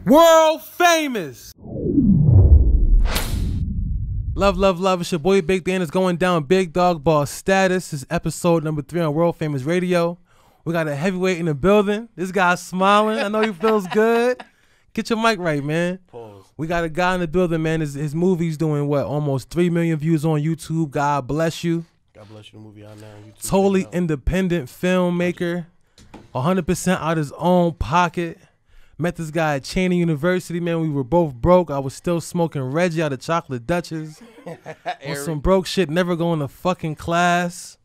World famous. Love, love, love. It's your boy Big Dan. Is going down Big Dog Boss status. This is episode number 3 on World Famous Radio. We got a heavyweight in the building. This guy's smiling. I know he feels good. Get your mic right, man. Pause. We got a guy in the building, man. His movie's doing what? Almost 3 million views on YouTube. God bless you. God bless you. The movie out now on YouTube. Totally independent filmmaker. 100% out his own pocket. Met this guy at Cheney University, man. We were both broke. I was still smoking Reggie out of Chocolate Dutchess. On some broke shit, never going to fucking class.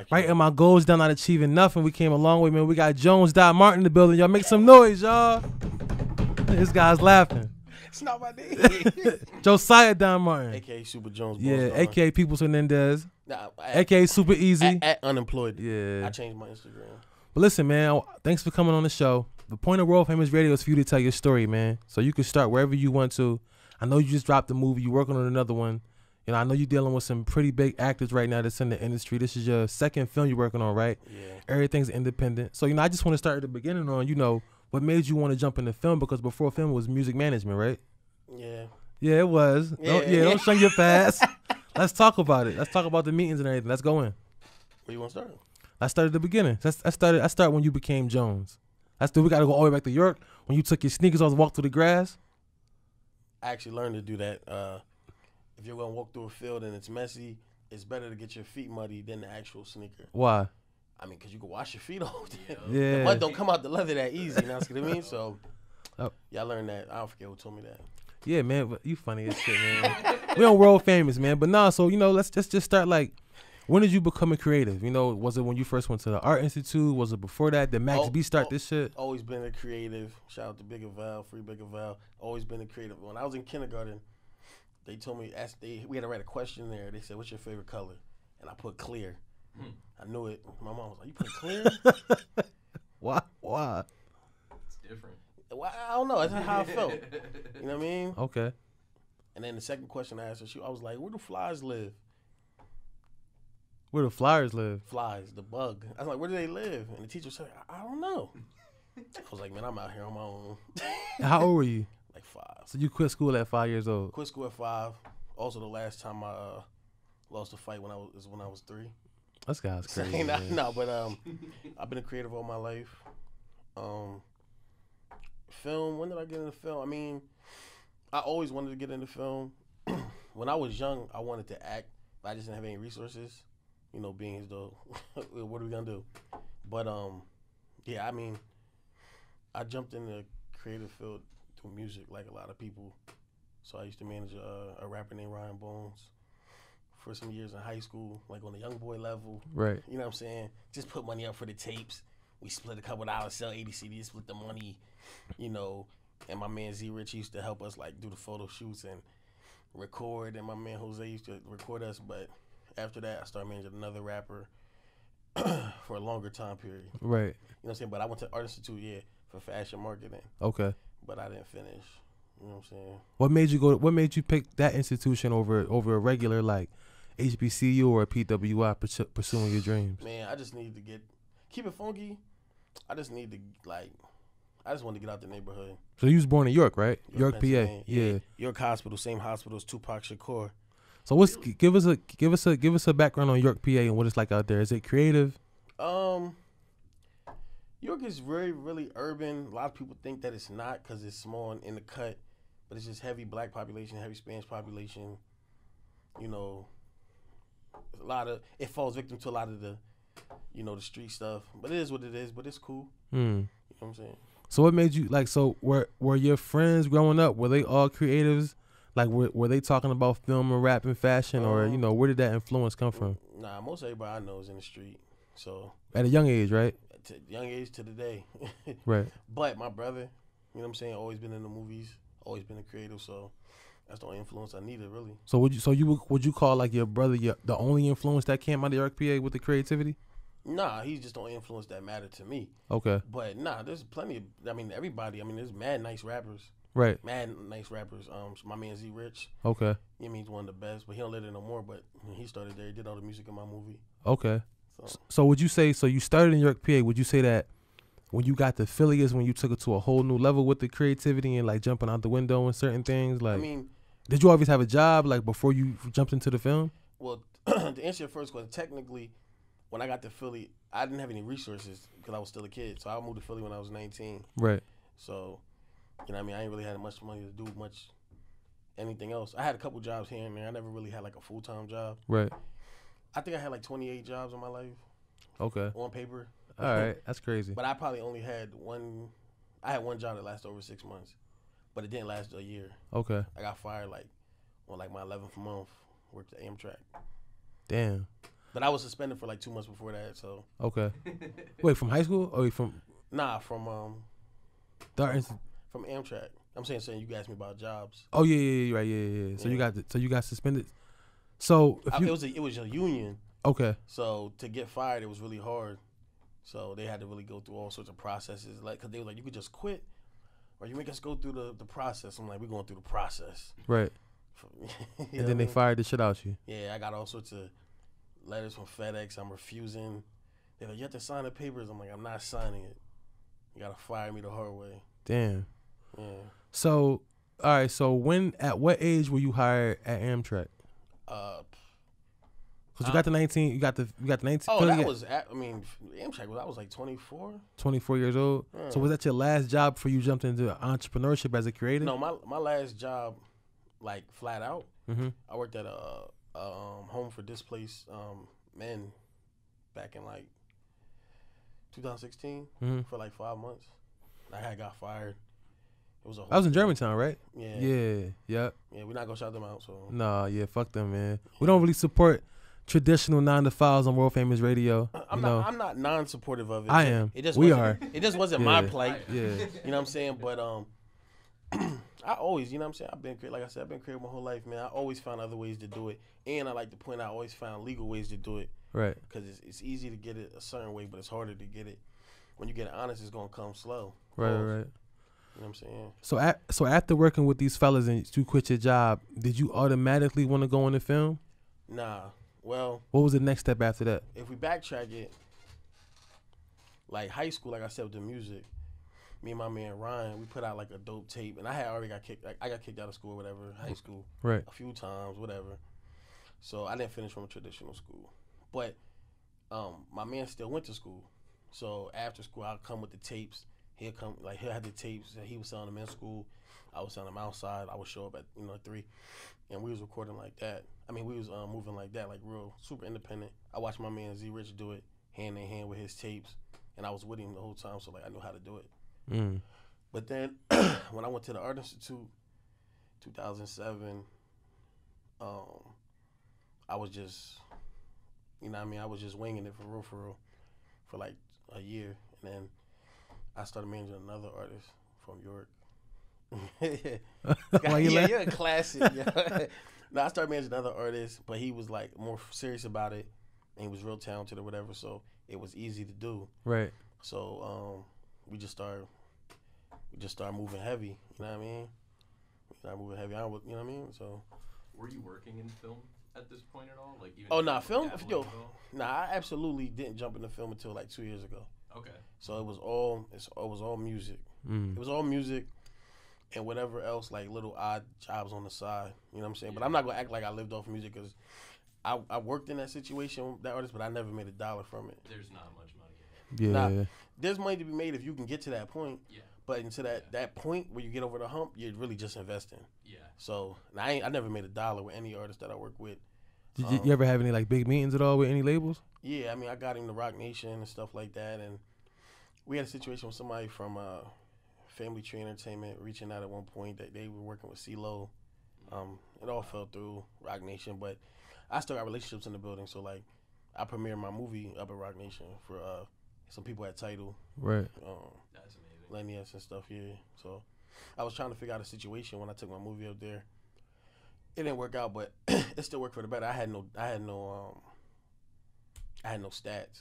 Writing my goals down, not achieving nothing. We came a long way, man. We got Josiah DonMartin in the building. Y'all make some noise, y'all. This guy's laughing. It's not my name. Josiah DonMartin. A.K.A. Super Jones. Yeah, A.K.A. Peoples Hernandez. Nah, A.K.A. Super Easy. At unemployed. Yeah. I changed my Instagram. But listen, man, thanks for coming on the show. The point of World Famous Radio is for you to tell your story, man. So you can start wherever you want to. I know you just dropped a movie. You're working on another one. You know, I know you're dealing with some pretty big actors right now that's in the industry. This is your second film you're working on, right? Yeah. Everything's independent. So, you know, I just want to start at the beginning on, you know, what made you want to jump into film? Because before film was music management, right? Yeah. Yeah, it was. Yeah. Don't show your past. Let's talk about it. Let's talk about the meetings and everything. Let's go in. Where you want to start? I started at the beginning. I started when you became Jones. We got to go all the way back to York when you took your sneakers off and walked through the grass. I actually learned to do that. If you're going to walk through a field and it's messy, it's better to get your feet muddy than the actual sneaker. Why? I mean, because you can wash your feet off. Yeah. The mud don't come out the leather that easy, you know what I mean? So, yeah, I learned that. I don't forget who told me that. Yeah, man, but you funny as shit, man. We on World Famous, man. But nah, so, you know, let's just start like, when did you become a creative? You know, was it when you first went to the Art Institute? Was it before that? Did Max B start this shit? Always been a creative. Shout out to Bigger Val, Free Bigger Val. Always been a creative. When I was in kindergarten, they told me, we had to write a question there. They said, what's your favorite color? And I put clear. I knew it. My mom was like, you put clear? Why? It's different. Well, I don't know. That's how I felt. You know what I mean? Okay. And then the second question I asked her, I was like, where do flies live? Where do flyers live? Flies, the bug. I was like, where do they live? And the teacher said, I don't know. I was like, man, I'm out here on my own. How old were you? Like 5. So you quit school at 5 years old? Quit school at 5. Also, the last time I lost a fight when I was 3. This guy's crazy. No, but I've been a creative all my life. Film. When did I get into film? I mean, I always wanted to get into film. When I was young, I wanted to act, but I just didn't have any resources. You know, being as though, what are we gonna do? But yeah, I mean, I jumped in the creative field through music, like a lot of people. So I used to manage a rapper named Ryan Bones for some years in high school, like on the young boy level. Right. You know what I'm saying? Just put money up for the tapes. We split a couple $, sell 80 CDs, split the money, you know. And my man Z Rich used to help us like do the photo shoots and record, and my man Jose used to record us. But after that, I started managing another rapper for a longer time period. Right. You know what I'm saying? But I went to Art Institute, for fashion marketing. Okay. But I didn't finish. You know what I'm saying? What made you pick that institution over a regular like HBCU or a PWI pursuing your dreams? Man, I just need to keep it funky. I just need to I just want to get out the neighborhood. So you was born in York, right? York, PA. Yeah. York Hospital, same hospital as Tupac Shakur. So give us a background on York, PA, and what it's like out there. Is it creative? York is very, really urban. A lot of people think that it's not because it's small and in the cut, but it's just heavy black population, heavy Spanish population. You know, it falls victim to a lot of the, you know, the street stuff. But it is what it is. But it's cool. You know what I'm saying? So what made you were your friends growing up, were they all creatives? Like were they talking about film and rap and fashion, or you know, where did that influence come from? Nah, most everybody I know is in the street. So at a young age, right? Young age to the day. Right. But my brother, you know what I'm saying, always been in the movies, always been a creative, so that's the only influence I needed, really. So would you call like your brother the only influence that came out of York, PA with the creativity? Nah, he's just the only influence that mattered to me. Okay. But nah, there's plenty of, everybody. There's mad nice rappers. Right. Mad nice rappers. My man Z Rich. Okay. He's one of the best, but he don't live there no more. But he started there. He did all the music in my movie. Okay. So would you say, so you started in York, PA, would you say that when you got to Philly is when you took it to a whole new level with the creativity and like jumping out the window and certain things? Like, I mean, did you always have a job like before you jumped into the film? well, to answer your first question, technically, when I got to Philly, I didn't have any resources because I was still a kid. So I moved to Philly when I was 19. Right. So, you know what I mean? I ain't really had much money to do much anything else. I had a couple jobs here and there. I never really had like a full-time job. Right. I think I had like 28 jobs in my life. Okay. On paper. All right. That's crazy. But I probably only had one. I had one job that lasted over 6 months, but it didn't last a year. Okay. I got fired like on like my 11th month. Worked at Amtrak. Damn. But I was suspended for like 2 months before that. So. Okay. Wait, from high school or from? Nah, from From Amtrak. I'm saying you asked me about jobs. Oh yeah, right, yeah. So you got suspended. So if it was a union. Okay. So to get fired, it was really hard. So they had to really go through all sorts of processes, like because they were like, you could just quit, or you make us go through the process. I'm like, we're going through the process. Right. And then they fired the shit out you. Yeah, I got all sorts of letters from FedEx. I'm refusing. They're like, you have to sign the papers. I'm like, I'm not signing it. You gotta fire me the hard way. Damn. Yeah. So, all right. So at what age were you hired at Amtrak? Because you got the 19. You got the 19. Oh, that was. Amtrak was. I was like 24. 24 years old. Yeah. So was that your last job before you jumped into entrepreneurship as a creator? No, my last job, like flat out. Mm-hmm. I worked at a home for displaced men back in like 2016 for like 5 months. I had got fired. It was I was in Germantown, right? Yeah. Yeah. Yeah, we're not gonna shout them out. So. Nah, yeah, fuck them, man. We don't really support traditional 9-to-5s on world famous radio. I'm not non-supportive of it. I am. It just we wasn't, are. It just wasn't my plight. Yeah. You know what I'm saying? But I always, you know what I'm saying? I've been creative my whole life, man. I always found other ways to do it, and I like to point out, I always found legal ways to do it. Right. Because it's easy to get it a certain way, but it's harder to get it. When you get it honest, it's gonna come slow. Right. You know what I'm So saying? so after working with these fellas and you quit your job, did you automatically want to go into film? Nah. Well. What was the next step after that? If we backtrack it, like high school, like I said with the music, me and my man Ryan, we put out like a dope tape, and I had already got kicked. Like I got kicked out of school or whatever, high school, right? A few times, whatever. So I didn't finish from a traditional school, but my man still went to school. So after school, I'll come with the tapes. He'll have the tapes that he was selling them in school. I was selling them outside. I would show up at 3, and we was recording like that. I mean, we was moving like that, like real super independent. I watched my man Z Rich do it hand in hand with his tapes, and I was with him the whole time, so like I knew how to do it. Mm. But then when I went to the Art Institute, 2007, I was just, I was just winging it for real, for like a year, and then I started managing another artist from York. You're a classic. Yeah. No, I started managing another artist, but he was like more serious about it, and he was real talented or whatever, so it was easy to do. Right. So we just started moving heavy. You know what I mean? We started moving heavy. You know what I mean? So. Were you working in film at this point at all? Like even. Oh no, film. I absolutely didn't jump into film until like 2 years ago. Okay. So it was all music. Mm. It was all music and whatever else, like little odd jobs on the side. You know what I'm saying? Yeah. But I'm not gonna act like I lived off music because I worked in that situation with that artist, but I never made $1 from it. There's not much money in it. Yeah. There's money to be made if you can get to that point. Yeah. But until that point where you get over the hump, you're really just investing. Yeah. So I never made $1 with any artist that I work with. Did you ever have any like big meetings at all with any labels? Yeah, I mean, I got him to Rock Nation and stuff like that, and we had a situation with somebody from Family Tree Entertainment reaching out at one point that they were working with CeeLo. It all fell through Rock Nation, but I still got relationships in the building. So like, I premiered my movie up at Rock Nation for some people at Title. Right. That's amazing. Lenny S and stuff. Yeah. So I was trying to figure out a situation when I took my movie up there. It didn't work out, but it still worked for the better. I had no stats,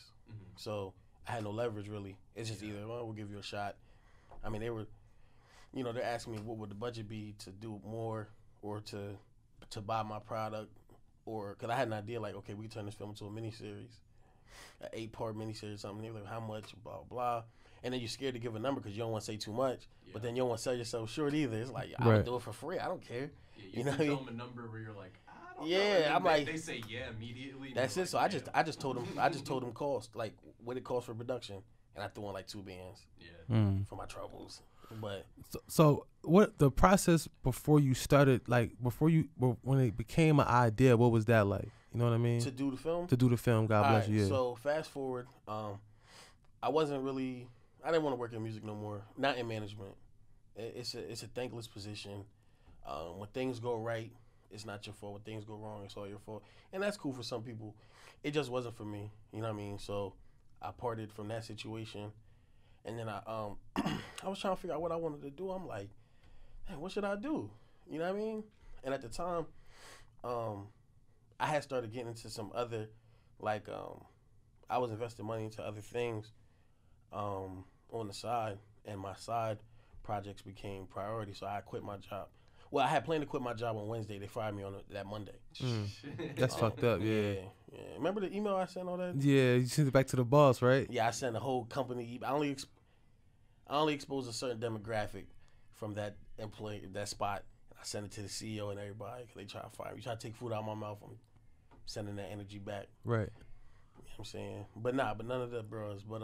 so I had no leverage really. It's just either we'll give you a shot. I mean, they were, they're asking me what would the budget be to do more or to buy my product, or because I had an idea like, okay, we can turn this film into a miniseries, an 8-part miniseries, something. They were like, how much, blah blah, and then you're scared to give a number because you don't want to say too much, but then you don't want to sell yourself short either. It's like, I would do it for free. I don't care. Yeah, you know what I tell mean? them a number where you're like, I don't yeah, know. I'm they, like, they say yeah immediately. That's it. Like, So I just told them cost, like what it costs for production, and I threw in like 2 bands for my troubles. But so what the process before you started, like when it became an idea, what was that like? You know what I mean? to do the film, God bless you. Yeah. So fast forward, I didn't want to work in music no more. Not in management. It's a thankless position. When things go right, it's not your fault. When things go wrong, it's all your fault. And that's cool for some people. It just wasn't for me. You know what I mean? So I parted from that situation. And then I was trying to figure out what I wanted to do. I'm like, man, what should I do? You know what I mean? And at the time, I had started getting into some other, like, I was investing money into other things on the side, and my side projects became priority. So I quit my job. Well, I had planned to quit my job on Wednesday. They fired me on that Monday. That's fucked up. Yeah. Remember the email I sent all that? Yeah, you sent it back to the boss, right? Yeah, I sent the whole company. I only exposed a certain demographic from that employee, that spot. I sent it to the CEO and everybody because they try to fire me. Try to take food out of my mouth. I'm sending that energy back. Right. You know what I'm saying? But none of that, bros. But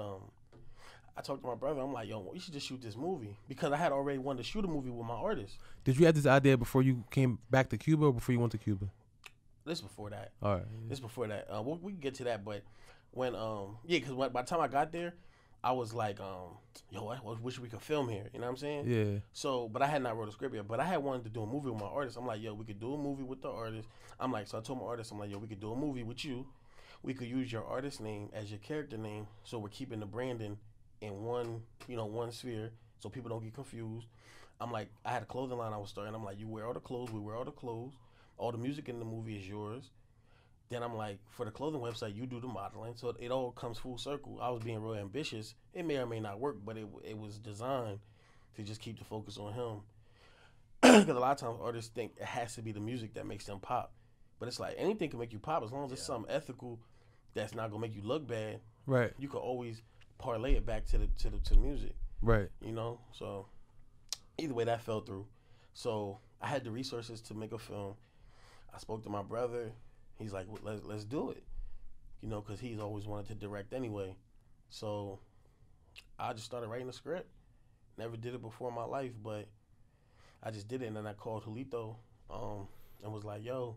I talked to my brother. I'm like, yo, we should just shoot this movie because I had already wanted to shoot a movie with my artist. Did you have this idea before you came back to Cuba or before you went to Cuba? This before that. All right. This before that. We can get to that, but when because by the time I got there, I was like, yo, I wish we could film here. You know what I'm saying? Yeah. So, but I had not wrote a script yet. But I had wanted to do a movie with my artist. I'm like, yo, we could do a movie with the artist. I'm like, so I told my artist, I'm like, yo, we could do a movie with you. We could use your artist name as your character name, so we're keeping the branding in one sphere, so people don't get confused. I'm like, I had a clothing line I was starting. I'm like, you wear all the clothes, we wear all the clothes. All the music in the movie is yours. Then I'm like, for the clothing website, you do the modeling. So it all comes full circle. I was being real ambitious. It may or may not work, but it was designed to just keep the focus on him. Because a lot of times artists think it has to be the music that makes them pop. But it's like anything can make you pop as long as it's something ethical that's not going to make you look bad. Right. You could always parlay it back to the music. Right. You know? So either way, that fell through. So I had the resources to make a film. I spoke to my brother. He's like, let's do it, you know, because he's always wanted to direct anyway. So I just started writing the script. Never did it before in my life, but I just did it. And then I called Julito and was like, yo,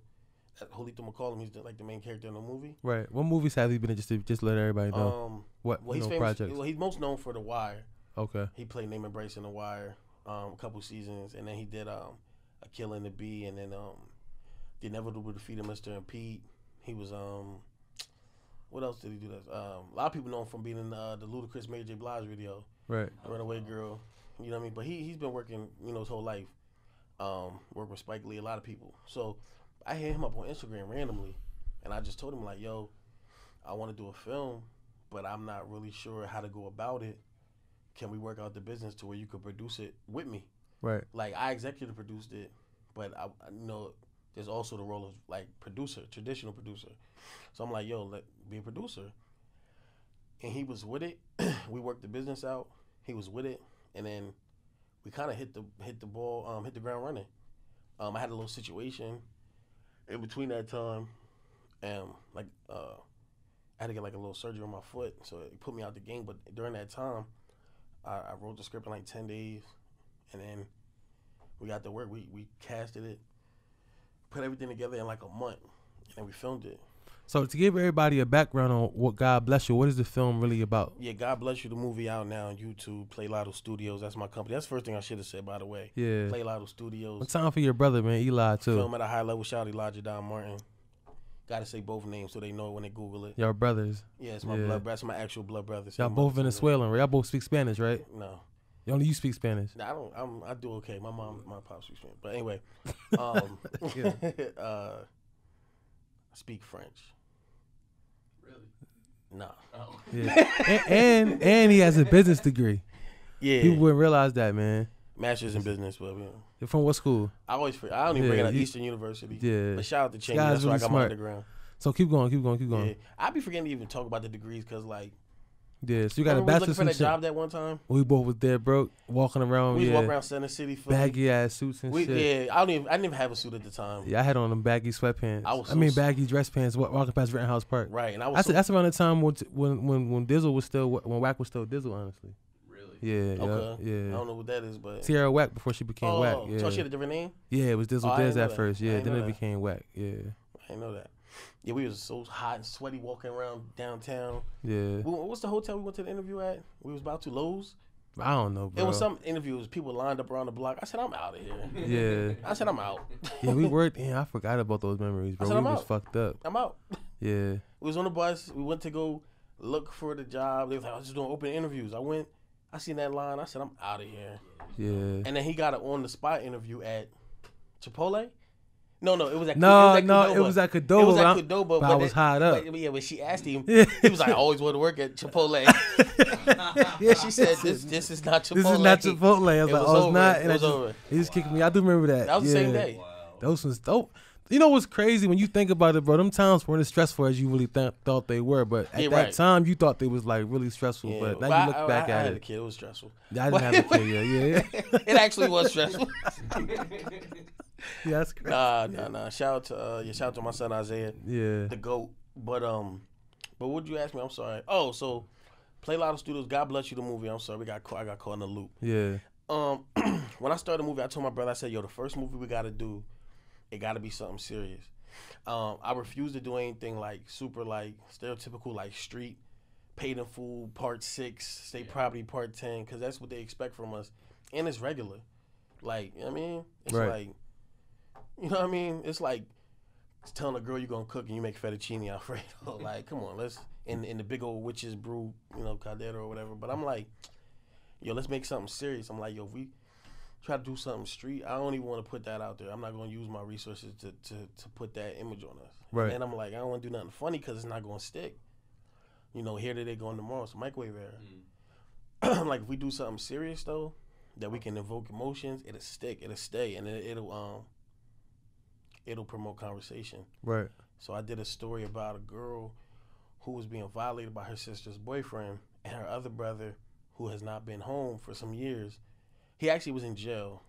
Julito McCollum, he's like the main character in the movie. Right. What movies has he been in, just let everybody know? He's famous, projects? Well, he's most known for The Wire. Okay. He played Name and Brace in The Wire a couple seasons. And then he did A Kill in the Bee, and then The Inevitable Defeat of Mr. and Pete. He was what else did he do? A lot of people know him from being in the Ludacris Mary J. Blige video, right? Runaway Girl. You know what I mean? But he's been working, you know, his whole life. Worked with Spike Lee, a lot of people. So I hit him up on Instagram randomly, and I just told him like, yo, I want to do a film, but I'm not really sure how to go about it. Can we work out the business to where you could produce it with me? Right. Like I executive produced it, but I know there's also the role of like producer, traditional producer. So I'm like, yo, be a producer. And he was with it. We worked the business out. He was with it, and then we kind of hit the ground running. I had a little situation in between that time, and I had to get like a little surgery on my foot, so it put me out the game. But during that time, I wrote the script in like 10 days, and then we got to work. We casted it, put everything together in like a month, and then we filmed it. So to give everybody a background on what God Bless You, what is the film really about? Yeah, God Bless You, the movie out now on YouTube. Play Lotto Studios, that's my company. That's the first thing I should have said, by the way. Yeah. Play Lotto Studios. One time for your brother, man, Eli, too. Film at a high level. Shout out Josiah DonMartin. Got to say both names so they know it when they Google it. Y'all brothers. Yeah, it's my blood brother. That's my actual blood brother. Y'all both Venezuelan, right? Y'all both speak Spanish, right? No. Only you speak Spanish. Nah, I do okay. My pop speaks Spanish. But anyway, I speak French. Really? Nah. Oh. Yeah. and he has a business degree. Yeah. People wouldn't realize that, man. Master's in business, but yeah. You're from what school? I don't even bring it up. Eastern University. Yeah. But shout out to Cheney. That's where I got my underground. So keep going. Yeah. I be forgetting to even talk about the degrees because, like, Yeah, so you got a Remember we was looking bachelor's for in that shit. job that one time. We both was there, broke, walking around. We was Yeah, walking around Center City, Philly. baggy ass suits and shit. Yeah, I didn't even have a suit at the time. Yeah, I had on them baggy sweatpants. I mean, baggy dress pants. Walking past Rittenhouse Park. Right, and That's around the time when Dizzle was still when Wack was still Dizzle, honestly. Really? Yeah, Okay. yeah. I don't know what that is, but Sierra Wack before she became Wack. Yeah. So she had a different name? Yeah, it was Dizzle Oh, I didn't Diz know at that. first. I Yeah, didn't then know it that. became Wack. Yeah, I didn't know that. Yeah, we was so hot and sweaty walking around downtown. yeah. What's the hotel we went to the interview at? We was about to Lowe's. I don't know, bro. It was some interviews. People lined up around the block. I said, I'm out of here. Yeah, I said, I'm out. yeah. We worked. Yeah, I forgot about those memories, bro. I said, We I'm was out. fucked up. I'm out. Yeah, We was on the bus. We went to go look for the job. They was like, I was just doing open interviews. I went. I seen that line. I said, I'm out of here. yeah. And then he got an on-the-spot interview at Chipotle. No, it was at No, it was at Qdoba. it was at Qdoba. It was at Qdoba, but I was hot up. But, yeah, when she asked him, Yeah. he was like, I always wanted to work at Chipotle. Yeah, She said, this is not Chipotle. This is not Chipotle. I was It like, was oh, it's over. not. It And was I just, over. he just kicked me. I do remember that. That was the yeah. same day. Wow. Those was dope. You know what's crazy when you think about it, bro? Them times weren't as stressful as you really thought they were. But at Yeah, that right. time, you thought they was like really stressful. Yeah, But now you look back I at had a it. kid. It was stressful. I didn't have a kid yet. Yeah, It actually was stressful. yeah, that's crazy. Nah. Shout out to my son Isaiah, Yeah, the GOAT. But what'd you ask me? I'm sorry. Oh, so Play Lotto Studios. God Bless You, the movie. I'm sorry, I got caught in the loop. yeah, When I started the movie, I told my brother, I said, yo, the first movie we got to do, it got to be something serious. I refuse to do anything like super like stereotypical like street, Paid in Full Part 6, State Property Part 10, because that's what they expect from us. And it's regular. Like, you know what I mean? It's Right. like, you know what I mean? It's like telling a girl you're going to cook and you make fettuccine Alfredo. Like, come on, let's, in the big old witch's brew, Caldera or whatever. But I'm like, yo, let's make something serious. I'm like, yo, if we try to do something street, I don't even want to put that out there. I'm not going to use my resources to put that image on us. Right. And I'm like, I don't want to do nothing funny because it's not going to stick. Here today, going tomorrow. It's a microwave era. Like, if we do something serious, though, that we can evoke emotions, it'll stick, it'll stay, and it'll promote conversation. right. So I did a story about a girl who was being violated by her sister's boyfriend and her other brother who has not been home for some years. He actually was in jail,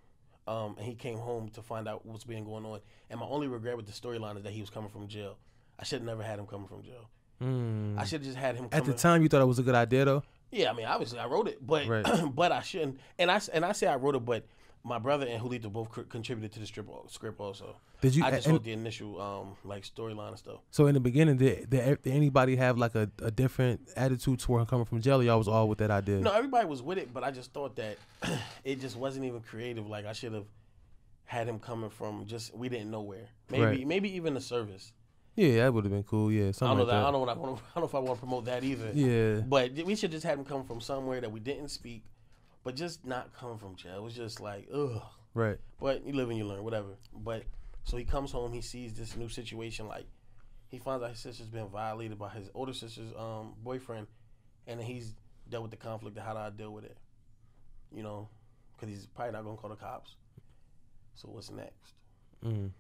and he came home to find out what's been going on. And my only regret with the storyline is that he was coming from jail. I should have never had him coming from jail. I should have just had him At coming. the time, you thought it was a good idea, though. Yeah, I mean, obviously I wrote it, but Right. but I shouldn't. And I say I wrote it, but my brother and Julito both contributed to the script also. Did you? I just and- wrote the initial like storyline and stuff. So in the beginning, did anybody have like a different attitude toward him coming from jail? Or y'all was all with that idea. No, everybody was with it, but I just thought that it just wasn't even creative. Like I should have had him coming from we didn't know where. Maybe even the service. Yeah, that would have been cool. Yeah, I something don't know like that. I don't know if I want to promote that either. Yeah, But we should just have him come from somewhere that we didn't speak, but just not come from jail. It was just like ugh. right. But you live and you learn, whatever. But so he comes home, he sees this new situation. Like he finds out his sister's been violated by his older sister's boyfriend, and then he's dealt with the conflict of how do I deal with it, because he's probably not gonna call the cops. So what's next? Mm.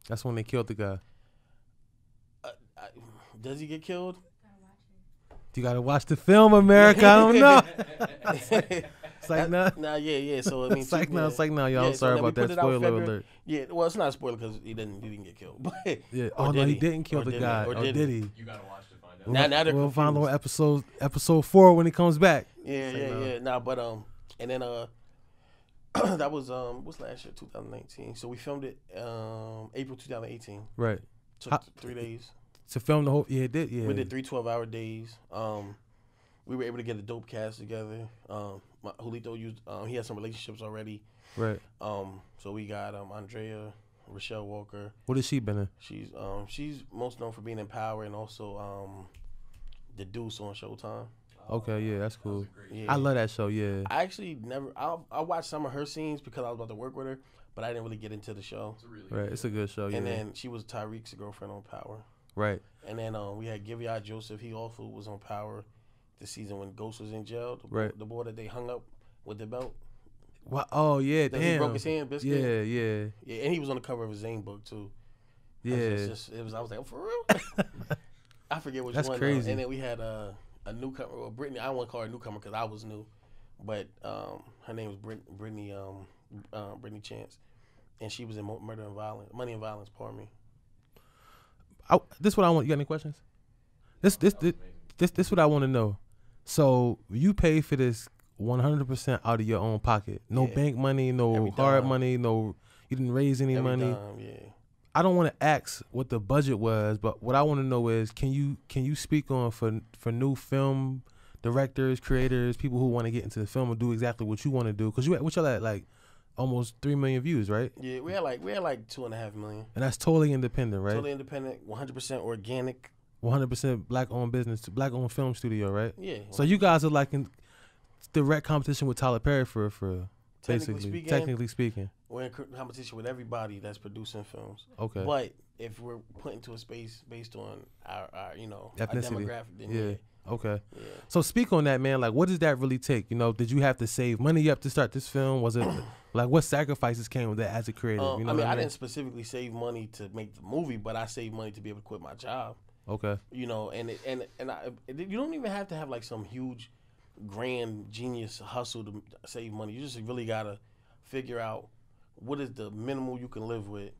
That's when they killed the guy. Does he get killed? You gotta watch the film, America. I don't know. It's like nah. Yeah. So I mean, It's like no. It's like no. Y'all, Yeah, I'm so sorry then we about that. put it out Spoiler February. alert. Yeah, well, it's not a spoiler because he didn't get killed. But Yeah. or Oh no, did he didn't kill Or the did guy. Or Or did did he? he? You gotta watch to find out. Now they're we'll find out confused. episode 4 when he comes back. Yeah. Nah, but and then that was what's last year, 2019. So we filmed it April 2018. Right. Took 3 days. To film the whole. Yeah, it did. Yeah. We did 3 12-hour days. We were able to get a dope cast together. Julito used he had some relationships already. Right. So we got Andrea, Rochelle Walker. What has she been in? She's most known for being in Power and also the Deuce on Showtime. Okay. Yeah, that's cool. Yeah. I love that show. Yeah. I actually never. I watched some of her scenes because I was about to work with her, but I didn't really get into the show. It's a really Right. It's a good show. Yeah. And then she was Tyreek's girlfriend on Power. Right. And then we had Giviot Joseph. He also was on Power this season when Ghost was in jail. The boy that they hung up with the belt. What? Oh yeah. That he Damn. broke his hand. Biscuit. Yeah. Yeah, and he was on the cover of a Zane book too. Yeah. It was. I was like, oh, for real. I forget which That's one. crazy. And then we had a newcomer, or Brittany. I don't want to call her a newcomer because I was new, but her name was Brittany Chance, and she was in Money and Violence. Pardon me. This what I want. You got any questions? This what I want to know. So you pay for this 100% out of your own pocket. No bank money, no hard money, no. You didn't raise any money. I don't want to ask what the budget was, but what I want to know is, can you speak on for new film directors, creators, people who want to get into the film and do exactly what you want to do? Because what y'all at, like almost 3 million views, right? Yeah, we had like 2.5 million. And that's totally independent, right? Totally independent, 100% organic. 100% black-owned business, black-owned film studio, right? Yeah. 100%. So you guys are like in direct competition with Tyler Perry for technically speaking. We're in competition with everybody that's producing films. Okay. But if we're put into a space based on our ethnicity, our demographic, then yeah. Okay. Yeah. So speak on that, man. Like, what does that really take? Did you have to save money up to start this film? Was it like what sacrifices came with that as a creative? I didn't specifically save money to make the movie, but I saved money to be able to quit my job. Okay. You don't even have to have like some huge, grand genius hustle to save money. You just really gotta figure out what is the minimal you can live with,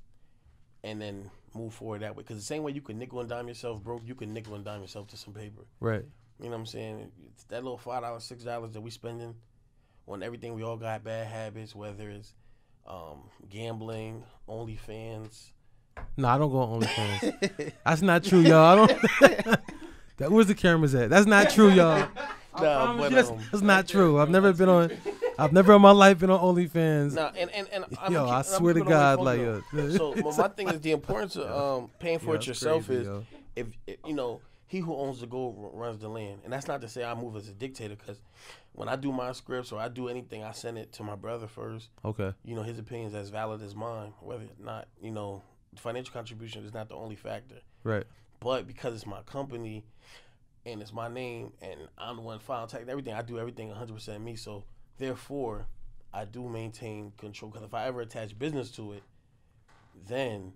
and then move forward that way. Because the same way you can nickel and dime yourself broke, you can nickel and dime yourself to some paper. Right. You know what I'm saying? It's that little $5, $6 that we spending on everything. We all got bad habits, whether it's gambling, OnlyFans. No, I don't go on OnlyFans. That's not true, y'all. Where's the cameras at? That's not true, y'all. That's not true. I've never in my life been on OnlyFans. No, and I swear to God, like, so my thing is the importance of paying for it yourself crazy, is if he who owns the gold runs the land, and that's not to say I move as a dictator, because when I do my scripts or I do anything, I send it to my brother first. Okay. His opinion's as valid as mine, whether or not financial contribution is not the only factor. Right. But because it's my company and it's my name and I'm the one filing tax, everything, I do everything 100% me. So therefore, I do maintain control. Because if I ever attach business to it, then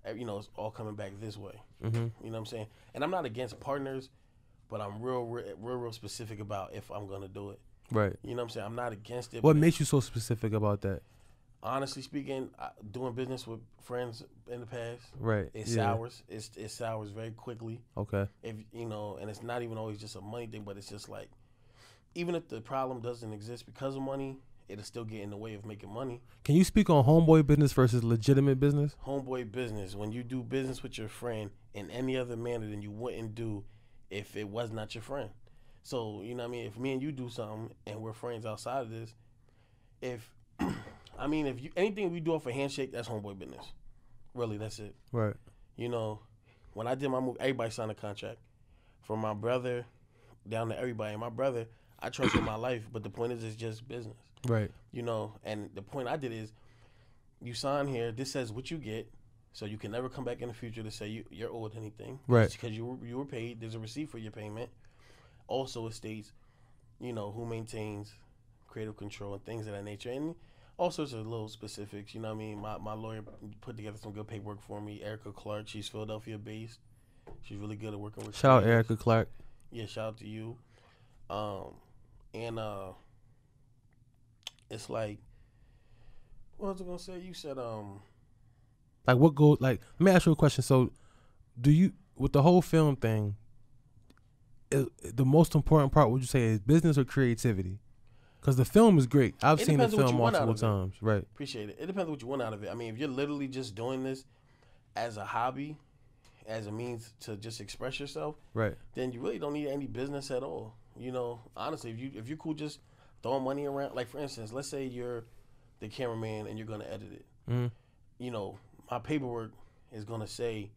it's all coming back this way. Mm-hmm. You know what I'm saying? And I'm not against partners, but I'm real specific about if I'm gonna do it. Right. You know what I'm saying? I'm not against it. What makes you so specific about that? Honestly speaking, doing business with friends in the past, right? It sours. It sours very quickly. Okay. If and it's not even always just a money thing, but it's just like, even if the problem doesn't exist because of money, it'll still get in the way of making money. Can you speak on homeboy business versus legitimate business? Homeboy business, when you do business with your friend in any other manner than you wouldn't do if it was not your friend. So you know what I mean. If me and you do something and we're friends outside of this, if anything we do off a handshake, that's homeboy business. Really, that's it. Right. When I did my movie, everybody signed a contract. From my brother down to everybody. And my brother, I trust with my life, but the point is it's just business. Right. And the point I did is, you sign here, this says what you get, so you can never come back in the future to say you're owed anything. Right. Because you were paid, there's a receipt for your payment. Also, it states, who maintains creative control and things of that nature. And all sorts of little specifics, you know what I mean? My lawyer put together some good paperwork for me. Erica Clark, she's Philadelphia-based. She's really good at working with Shout out Erica Clark. Yeah, shout out to you. It's like, what was I going to say? You said, like, what goes, like, let me ask you a question. So, do you, with the whole film thing, the most important part, would you say, is business or creativity? Because the film is great. I've seen the film multiple times. Right. Appreciate it. It depends on what you want out of it. I mean, if you're literally just doing this as a hobby, as a means to just express yourself, right, then you really don't need any business at all. Honestly, if you're cool just throwing money around, like for instance, let's say you're the cameraman and you're gonna edit it. Mm-hmm. My paperwork is gonna say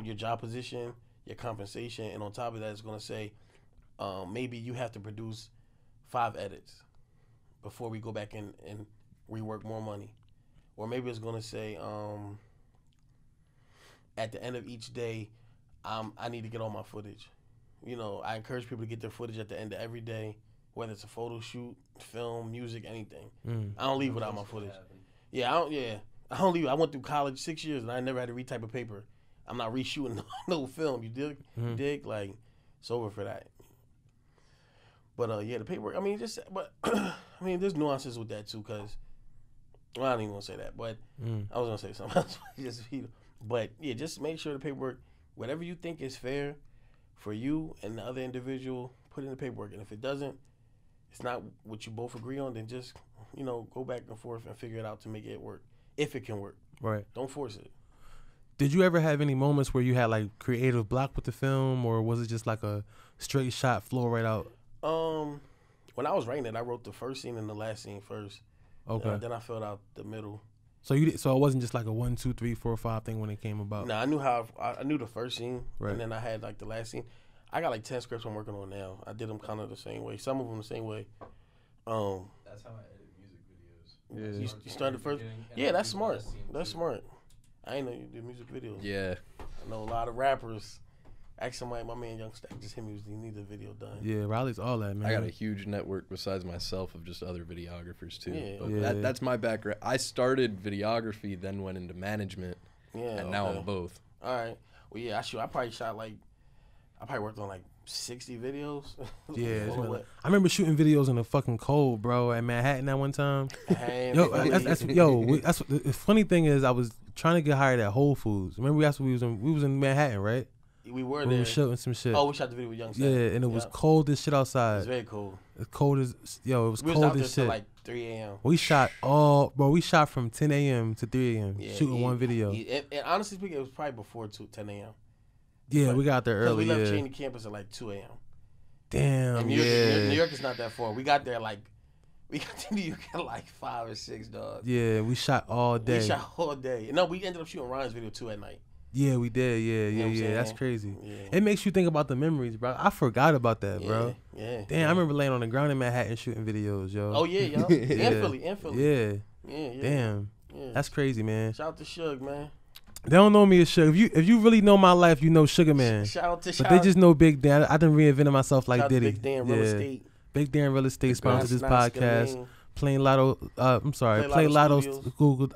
your job position, your compensation, and on top of that, it's gonna say maybe you have to produce 5 edits before we go back and rework more money. Or maybe it's going to say, at the end of each day, I need to get all my footage. I encourage people to get their footage at the end of every day, whether it's a photo shoot, film, music, anything. I don't leave without my footage. I don't leave. I went through college 6 years and I never had to retype a paper. I'm not reshooting no film. You dig? You dig? Like, it's over for that. But yeah, the paperwork. I mean, I mean, there's nuances with that too, cause well, I don't even want to say that, but I was gonna say something else. But yeah, just make sure the paperwork, whatever you think is fair for you and the other individual, put in the paperwork. And if it doesn't, it's not what you both agree on, then just go back and forth and figure it out to make it work, if it can work. Right. Don't force it. Did you ever have any moments where you had like creative block with the film, or was it just like a straight shot, flow right out? When I was writing it, I wrote the first scene and the last scene first. Okay. Then I filled out the middle. So so it wasn't just like a 1, 2, 3, 4, 5 thing when it came about. No, I knew the first scene, right, and then I had like the last scene. I got like 10 scripts I'm working on now. I did them kind of the same way. Some of them the same way. That's how I edit music videos. Yeah. You started first. Yeah, that's smart. That's smart. I ain't know you do music videos. Yeah. I know a lot of rappers. Ask somebody, my man Young Stack just hit me. He needs a video done. Yeah, Riley's all that, man. I got a huge network besides myself of just other videographers too. Yeah, but that's my background. I started videography, then went into management, and now I'm both. All right. Well, yeah, I probably worked on like 60 videos. Yeah, I remember shooting videos in the fucking cold, bro, at Manhattan that one time. The funny thing is, I was trying to get hired at Whole Foods. Remember we was in Manhattan, right? We were there. We were shooting some shit. Oh, we shot the video with Young Stack. Yeah, and it was cold as shit outside. It was very cold. It's cold as it was we cold was out as there shit. Till like 3 a.m. We shot from 10 a.m. to 3 a.m. shooting one video. And honestly speaking, it was probably before 10 a.m. Yeah, we got there early. We left Cheney campus at like 2 a.m. Damn. And New York is not that far. We got there we got to New York at like 5 or 6, dog. Yeah, we shot all day. No, we ended up shooting Ryan's video too at night. Yeah, we did. Yeah. That's crazy. Yeah. It makes you think about the memories, bro. I forgot about that, bro. Yeah. Damn, I remember laying on the ground in Manhattan shooting videos, yo. Oh, yeah, yo. And Philly. Yeah. Damn. Yeah. That's crazy, man. Shout out to Suge, man. They don't know me as Suge. If you really know my life, you know Sugar Man. But they just know Big Dan. I done reinvented myself like Diddy. Big Dan Real Estate. Big Dan Real Estate sponsored this podcast. Playing Lotto. Play Lotto. Google.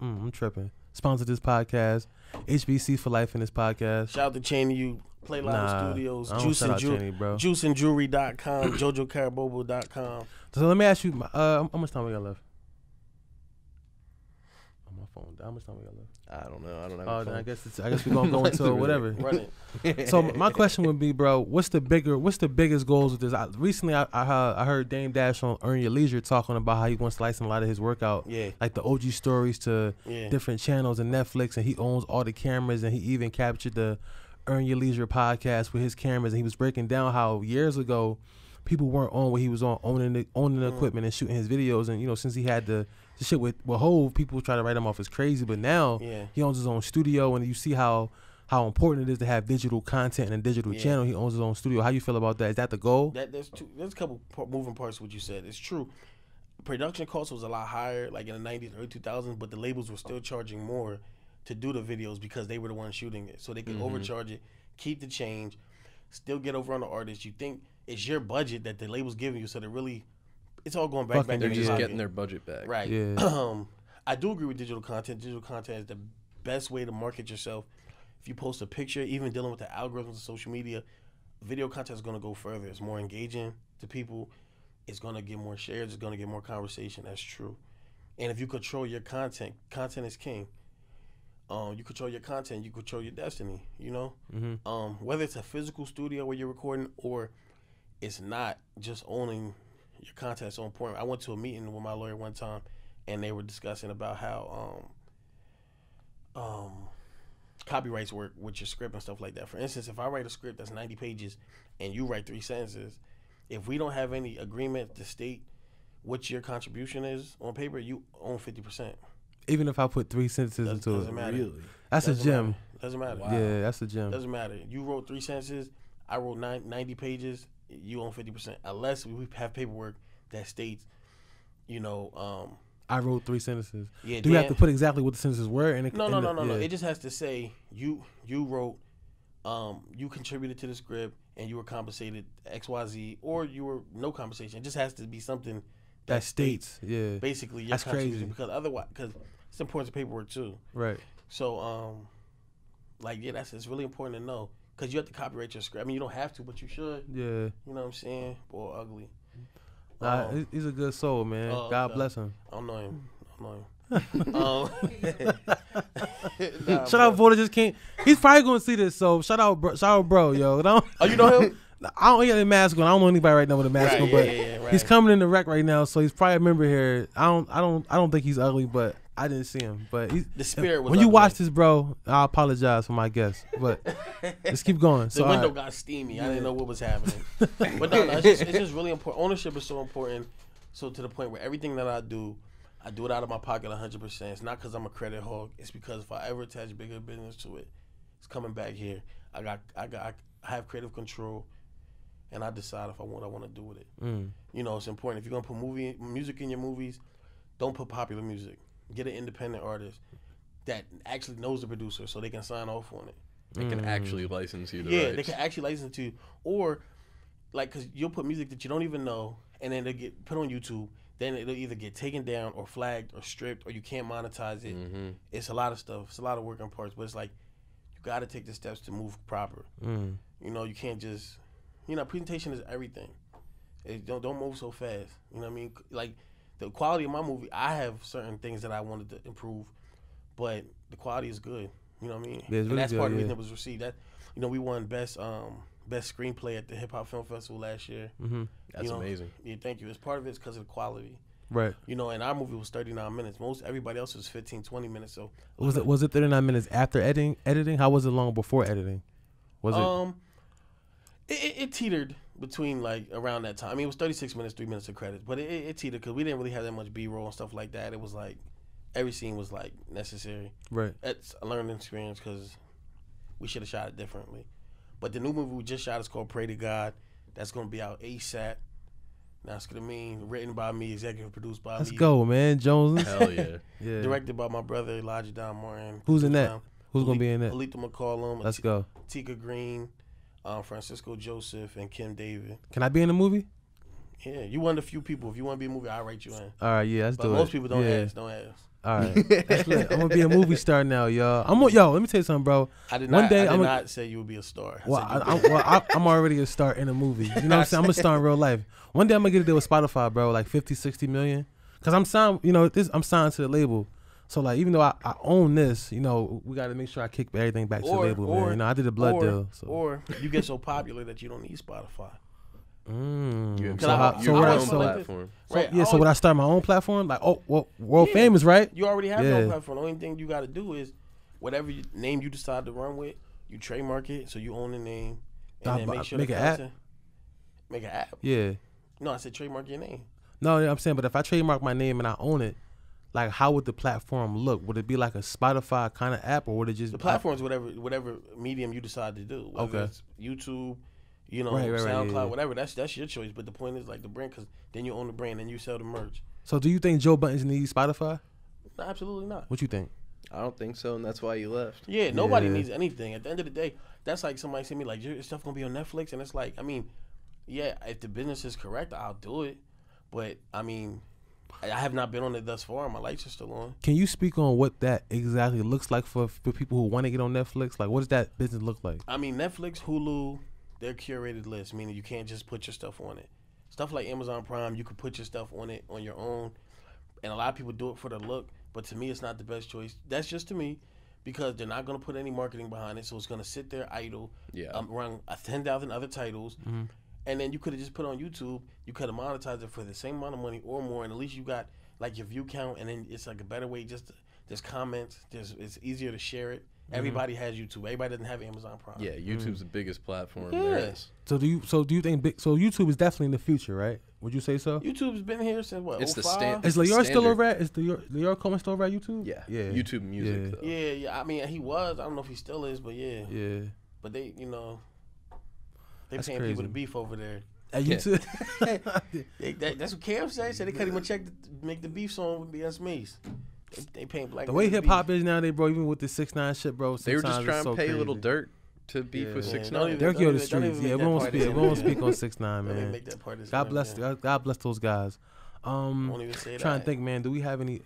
I'm tripping. Sponsored this podcast. HBC for life in this podcast. Shout out to Cheney. You Play Lotto Studios. Juiceandjewelry.com. JoJoCarabobo.com. So let me ask you, how much time we got left? On my phone. How much time we got left? I don't know. I don't know. I guess we're gonna go into whatever. Run it. So my question would be, bro, what's the biggest goals with this? Recently I heard Dame Dash on Earn Your Leisure talking about how he wants to license a lot of his workout, like the OG stories to different channels and Netflix, and he owns all the cameras, and he even captured the Earn Your Leisure podcast with his cameras, and he was breaking down how years ago people weren't on what he was on, owning the equipment and shooting his videos, and since he had the shit with Hov, people try to write him off as crazy, but now he owns his own studio, and you see how important it is to have digital content and a digital channel. He owns his own studio. How you feel about that? Is that the goal? There's a couple moving parts to what you said. It's true. Production cost was a lot higher, like in the 90s, early 2000s, but the labels were still charging more to do the videos because they were the ones shooting it. So they could overcharge it, keep the change, still get over on the artist. You think it's your budget that the label's giving you, so it's all going back. They're just getting their budget back. Right. Yeah. I do agree with digital content. Digital content is the best way to market yourself. If you post a picture, even dealing with the algorithms of social media, video content is going to go further. It's more engaging to people. It's going to get more shares. It's going to get more conversation. That's true. And if you control your content is king. You control your content, you control your destiny, whether it's a physical studio where you're recording or it's not, just owning your content is so important. I went to a meeting with my lawyer one time, and they were discussing about how copyrights work with your script and stuff like that. For instance, if I write a script that's 90 pages and you write 3 sentences, if we don't have any agreement to state what your contribution is on paper, you own 50%. Even if I put 3 sentences into it. Doesn't matter. Really? That's a gem. Doesn't matter. Wow. Yeah, that's a gem. Doesn't matter. You wrote 3 sentences, I wrote 90 pages, you own 50%. Unless we have paperwork that states, I wrote 3 sentences. Yeah, Do you have to put exactly what the sentences were? No. It just has to say you wrote, you contributed to the script and you were compensated XYZ, or you were no compensation. It just has to be something that states basically your contribution. Because otherwise, because it's important to paperwork too. Right. So Like, yeah, it's really important to know. Because you have to copyright your script. I mean, you don't have to, but you should. Yeah. You know what I'm saying? Boy, ugly. Nah, he's a good soul, man. God bless him. I don't know him. Shout out, Voda just came. He's probably gonna see this, so shout out, bro, yo. Oh, you know him? I don't have a mask on. I don't know anybody right now with a mask on, but right. He's coming in the rec right now, so he's probably a member here. I don't think he's ugly, but I didn't see him. But the spirit was when you ugly. watch this, bro, I apologize for my guess, but let's keep going. The window got steamy. I didn't know what was happening. But no, it's just really important. Ownership is so important. So to the point where everything that I do it out of my pocket 100%. It's not because I'm a credit hog. It's because if I ever attach bigger business to it, it's coming back here. I have creative control, and I decide if I want to do with it. You know, it's important. If you're gonna put music in your movies, don't put popular music. Get an independent artist that actually knows the producer, so they can sign off on it. They can actually license you. They can actually license to you, or like, cause you'll put music that you don't even know, and then they get put on YouTube. Then it'll either get taken down or flagged or stripped, or you can't monetize it. It's a lot of stuff. It's a lot of working parts, but it's like you got to take the steps to move proper. You know, you can't just, presentation is everything. Don't move so fast. You know what I mean? Like the quality of my movie, I have certain things that I wanted to improve, but the quality is good. You know what I mean? Yeah, it's really and that's good, part of the reason it was received. That we won best screenplay at the Hip Hop Film Festival last year. That's amazing. Yeah, thank you. It's part of it's because of the quality. Right. And our movie was 39 minutes. Everybody else was 15, 20 minutes. So was it 39 minutes after editing? How was it long before editing? Was it teetered between like around that time. I mean, it was 36 minutes, 3 minutes of credits, but it teetered because we didn't really have that much B-roll and stuff like that. It was like every scene was like necessary. Right. It's a learning experience because we should have shot it differently. But the new movie we just shot is called Pray to God. That's going to be out ASAP. That's going to mean written by me, executive produced by me. Let's go, man. Jones. Hell yeah. Yeah. Directed by my brother, Josiah DonMartin. Who's in that? Who's going to be in that? Alita McCollum. Let's go. Tika Green, Francisco Joseph, and Kim David. Can I be in the movie? Yeah, you one of the few people. If you want to be in a movie, I'll write you in. All right, yeah, let's do it. But most people don't ask. Don't ask. All right, that's lit. I'm gonna be a movie star now, y'all. Let me tell you something, bro. I did not say you would be a star. I'm already a star in a movie. You know what I'm saying? I'm a star in real life. One day I'm gonna get a deal with Spotify, bro, like 50, 60 million. Cause I'm signed, I'm signed to the label. So like, even though I own this, we got to make sure I kick everything back to the label, man. I did a blood deal. So. Or you get so popular that you don't need Spotify. So would I start my own platform? Like, world famous, right? You already have your own platform. The only thing you got to do is whatever name you decide to run with, you trademark it, so you own the name, and then make sure make an app. Make an app. Yeah. No, I said trademark your name. No, I'm saying, but if I trademark my name and I own it, like, how would the platform look? Would it be like a Spotify kind of app, or would it just the platform is whatever medium you decide to do? Whether it's YouTube. SoundCloud, whatever. That's your choice. But the point is like the brand, because then you own the brand and you sell the merch. So do you think Joe Buttons needs Spotify? No, absolutely not. What you think? I don't think so, and that's why you left. Yeah, nobody needs anything. At the end of the day, that's like somebody sent me like, your stuff gonna be on Netflix, and it's like, I mean, yeah, if the business is correct, I'll do it. But I mean, I have not been on it thus far. My lights are still on. Can you speak on what that exactly looks like for people who want to get on Netflix? Like, what does that business look like? I mean, Netflix, Hulu. They're curated lists, meaning you can't just put your stuff on it. Stuff like Amazon Prime, you can put your stuff on it on your own. And a lot of people do it for the look, but to me, it's not the best choice. That's just to me, because they're not going to put any marketing behind it, so it's going to sit there idle, run 10,000 other titles, and then you could have just put it on YouTube. You could have monetized it for the same amount of money or more, and at least you got like your view count, and then it's like a better way there's comments, it's easier to share it. Everybody has YouTube. Everybody doesn't have Amazon Prime. Yeah, YouTube's the biggest platform there is. So do you think YouTube is definitely in the future, right? Would you say so? YouTube's been here since what? It's 05? Is Leor still over at? Is Leor Cohen still over at YouTube? Yeah. YouTube Music. Though. Yeah. I mean, he was. I don't know if he still is, but yeah. Yeah. But they, they That's paying crazy. people to beef over there. At YouTube. That's what Cam said. He said they cut him a check to make the beef song with BS Mace. They paying black. The way hip hop is nowadays, bro, even with the 6ix9ine shit, bro. They were just trying to pay Little Dirt to beef with 6ix9ine. Dirk on the streets. Yeah, we won't speak on 6ix9ine, man. Make that part God bless those guys. Won't even say Trying that. to think, man. Do we have any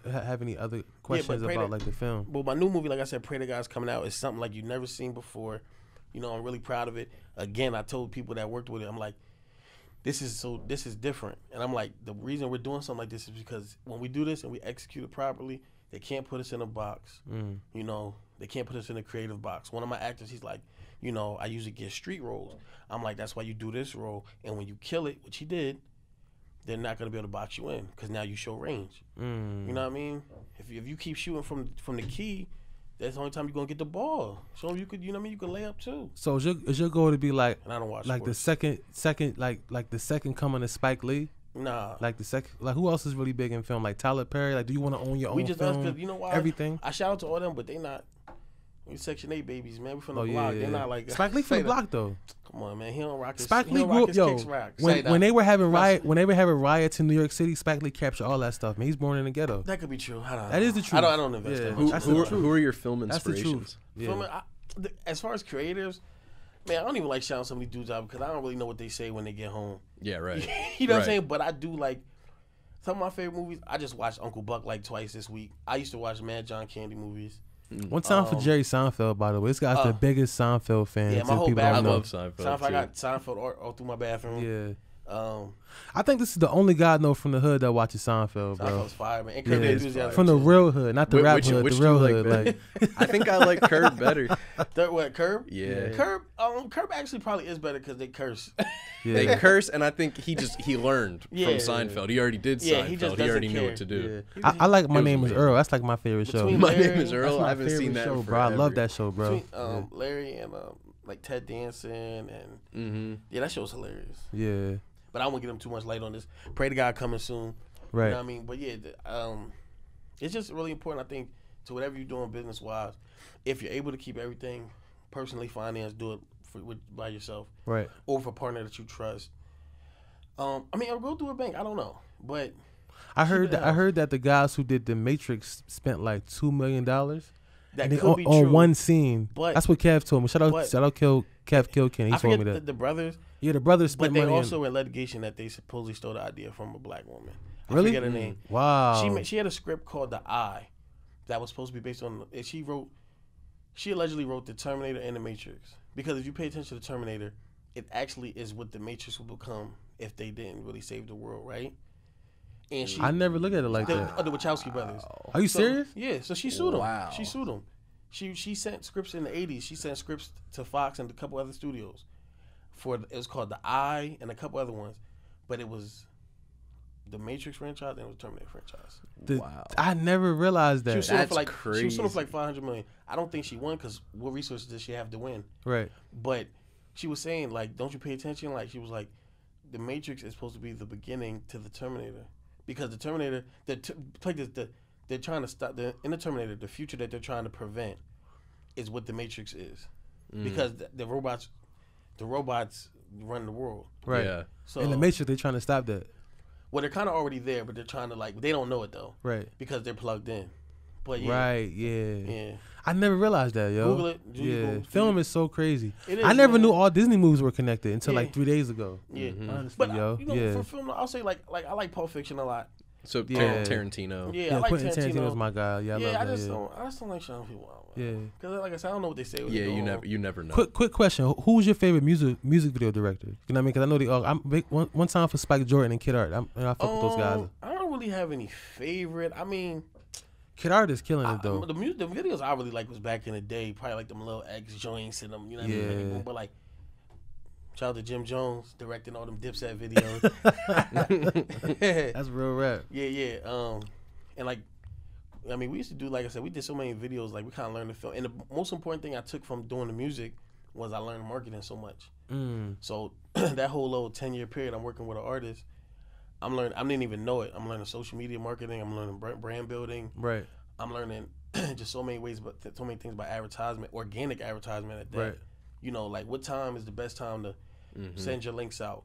other questions about like the film? Well, my new movie, like I said, Pray to God's coming out. Is something like you've never seen before. You know, I'm really proud of it. Again, I told people that worked with it, I'm like, this is different. And I'm like, the reason we're doing something like this is because when we do this and we execute it properly, they can't put us in a box. You know, they can't put us in a creative box. One of my actors, he's like, you know, I usually get street roles. I'm like, that's why you do this role. And when you kill it, which he did, they're not going to be able to box you in because now you show range. You know what I mean? If you keep shooting from the key, that's the only time you're going to get the ball. So you could, you know what I mean? You could lay up too. So is your goal to be like, and I don't watch like sports. the second like the second coming of Spike Lee? Nah. Like who else is really big in film? Like Tyler Perry? Like, do you want to own your own film? Because you know why? Everything. I shout out to all them, but they not. We Section 8 babies, man. We from the block. Yeah. They're not like Spike Lee from the block though. Come on, man. He don't rock his. Spike Lee grew up, yo. When they were having riots in New York City, Spike Lee captured all that stuff. Man, he's born in the ghetto. That could be true. That is the truth. I don't invest that much. Who are your film inspirations? As far as creatives, man, I don't even like shouting some of these dudes out because I don't really know what they say when they get home. Yeah, right. You know what I'm saying? But I do like some of my favorite movies. I just watched Uncle Buck like twice this week. I used to watch Mad John Candy movies. One time for Jerry Seinfeld, by the way. This guy's the biggest Seinfeld fan. Yeah, my whole bathroom. I love Seinfeld. I got Seinfeld all through my bathroom. Yeah. I think this is the only guy I know from the hood that watches Seinfeld, bro. Seinfeld's fire, man. And Curb Your Enthusiasm from the real hood, not the rap hood, the real hood. Like, I think I like Curb better. What, Curb? Yeah. Curb actually probably is better because they curse. Yeah. They curse, and I think he learned from Seinfeld. He already did Seinfeld. He already knew what to do. Yeah. I like My Name Is Earl. That's like my favorite show. My Name Is Earl. I haven't seen that show, bro. I love that show, bro. Between Larry and like Ted Danson and yeah, that show's hilarious. Yeah. But I won't get him too much light on this. Pray to God coming soon. Right. You know what I mean? But yeah, it's just really important, I think, to whatever you're doing business-wise, if you're able to keep everything personally financed, do it by yourself. Right. Or with a partner that you trust. I mean, or go through a bank. I don't know. But I heard that the guys who did The Matrix spent like $2 million. That could be true. On one scene. But that's what Kev told me. Shout out Kev Kilken. He told me that. The brothers. Yeah, the brothers spent money. But they also in litigation that they supposedly stole the idea from a black woman. I really? forget her name. Wow. She had a script called The Eye that was supposed to be based on. She allegedly wrote The Terminator and The Matrix. Because if you pay attention to The Terminator, it actually is what The Matrix would become if they didn't really save the world, right? And I never look at it like that. The Wachowski brothers. Are you serious? Yeah. So she sued them. Wow. She sued them. She sent scripts in the 80s. She sent scripts to Fox and a couple other studios. It was called The Eye and a couple other ones, but it was the Matrix franchise and it was the Terminator franchise. Wow! I never realized that. That's crazy. She was suing for like $500 million. I don't think she won because what resources did she have to win? Right. But she was saying like, don't you pay attention? Like she was like, the Matrix is supposed to be the beginning to the Terminator because the Terminator, they're trying to stop in the Terminator. The future that they're trying to prevent is what the Matrix is, because the robots run the world. Right. Yeah. So in the Matrix, they're trying to stop that. Well, they're kind of already there, but they're trying to they don't know it though. Right. Because they're plugged in. But yeah. Right. Yeah. Yeah. I never realized that, yo. Google it. Yeah. Film is so crazy. It is, I never knew all Disney movies were connected until like 3 days ago. Yeah. Honestly, but for film, I'll say like I like Pulp Fiction a lot. So Tarantino. Yeah, I like Quentin Tarantino's my guy. Yeah, I just don't like showing people out. Yeah, because like I said, I don't know what they say. Yeah, you never know. Quick question: who was your favorite music video director? You know what I mean? Because I know they all. I'm big, one time for Spike Jordan and Kid Art. I fuck with those guys. I don't really have any favorite. I mean, Kid Art is killing it though. The videos I really like was back in the day, probably like them little X joints and them. You know what I mean? But like. Shout out to Jim Jones directing all them Dipset videos. That's real rap. Yeah. And like, I mean, we used to do, like I said, we did so many videos. Like we kind of learned to film. And the most important thing I took from doing the music was I learned marketing so much. So that whole little 10-year period, I'm working with an artist. I'm learning. I didn't even know it. I'm learning social media marketing. I'm learning brand building. Right. I'm learning just so many ways, but so many things about advertisement, organic advertisement at that. Right. You know, like what time is the best time to send your links out?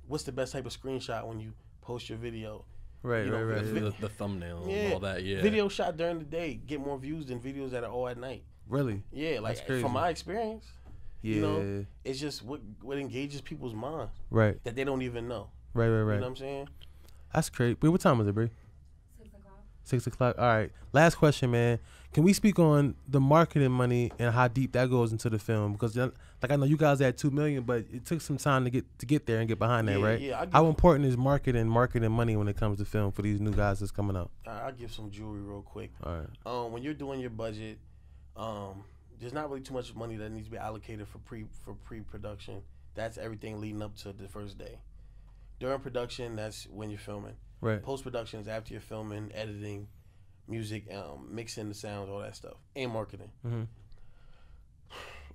What's the best type of screenshot when you post your video? Right, the thumbnail and all that, Video shot during the day get more views than videos that are all at night. Really? Yeah, like from my experience, you know, it's just what engages people's minds. Right. That they don't even know. Right. You know what I'm saying? That's great. Wait, what time is it, Bree? 6 o'clock. 6 o'clock. All right. Last question, man. Can we speak on the marketing money and how deep that goes into the film? Because like I know you guys had $2 million, but it took some time to get there and get behind that, right? Yeah. How important is marketing money when it comes to film for these new guys that's coming out? I'll give some jewelry real quick. All right. When you're doing your budget, there's not really too much money that needs to be allocated for pre-production. That's everything leading up to the first day. During production, that's when you're filming. Right. Post-production is after you're filming, editing, music, mixing the sounds, all that stuff, and marketing. Mm-hmm.